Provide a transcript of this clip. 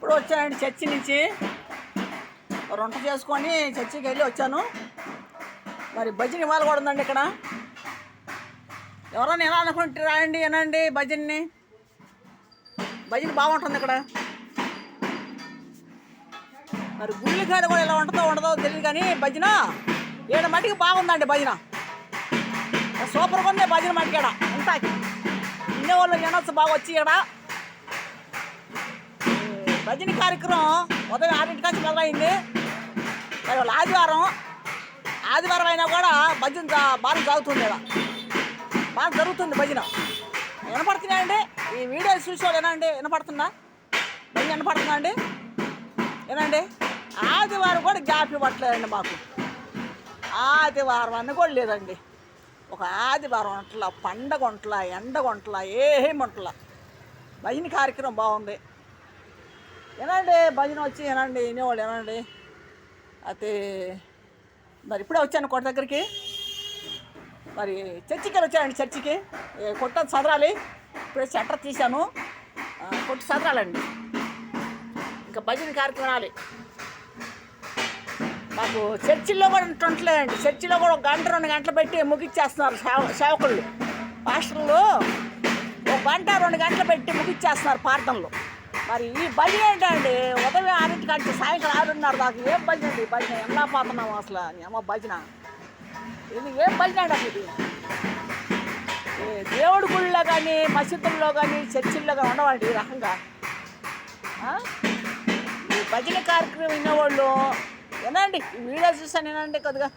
ఇప్పుడు వచ్చానండి చర్చి నుంచి వంట చేసుకొని చర్చికి వెళ్ళి వచ్చాను. మరి భజన ఇవాళ కూడా ఉందండి ఇక్కడ. ఎవరైనా ఎలా అనుకుంటే రాయండి వినండి భజన్ని. భజన బాగుంటుంది ఇక్కడ. మరి గుళ్ళు కాడ కూడా ఇలా ఉండదో తెలియదు కానీ భజన ఏడ మట్టికి బాగుందండి. భజన సూపర్గా ఉంది భజన మట్టికాడ ఉంటాకి ఇన్నే వాళ్ళు వినొచ్చు బాగా వచ్చి ఇక్కడ. భజన కార్యక్రమం ఉదయం 6 నుంచి మొదలైంది. మరి వాళ్ళు ఆదివారం అయినా కూడా భజన బాగా సాగుతుంది ఇక్కడ. బాగా జరుగుతుంది భజన. వినపడుతున్నాయండి ఈ వీడియో చూసే వినండి. వినపడుతుందా భజన? వినపడుతుందా అండి? వినండి. ఆదివారం కూడా గ్యాప్ ఇవ్వట్లేదండి మాకు. ఆదివారం అని కూడా లేదండి. ఒక ఆదివారం వంటల, పండగ వంటల, ఎండ వంటల, ఏం వంటల భజన కార్యక్రమం బాగుంది. వినండి భజన వచ్చి వినండి, వినేవాళ్ళు వినండి. అయితే మరి ఇప్పుడే వచ్చాను కొట్ట దగ్గరికి. మరి చర్చికి వచ్చానండి. చర్చికి కొట్టది చదరాలి. ఇప్పుడే షట్టర్ తీశాను, కొట్టి చదరాలండి. ఇంకా భజన కార్యక్రమాలు మాకు చర్చిల్లో కూడా ఉంటుంటలేదండి. చర్చిలో కూడా 1 గంట 2 గంటలు పెట్టి ముగిచ్చేస్తున్నారు సేవకుళ్ళు. పాస్టర్లు 1 గంట 2 గంటలు పెట్టి ముగిచ్చేస్తున్నారు ప్రార్థనలు. మరి ఈ భజన ఏంటండి ఉదయం 6 గంటల సాయంకాలం 6:30 దాకా ఏం భజన అండి? భజన ఎలా పోతున్నాము అసలు? అమ్మ భజన ఇది ఏం భజన అండి అసలు? ఇది దేవుడి గుళ్ళో కానీ, మసీదుల్లో కానీ, చర్చిల్లో కానీ ఉండవండి ఈ రకంగా. ఈ భజన కార్యక్రమం వినేవాళ్ళు వినండి, ఈ వీడియో చూసాను వినండి కొద్దిగా.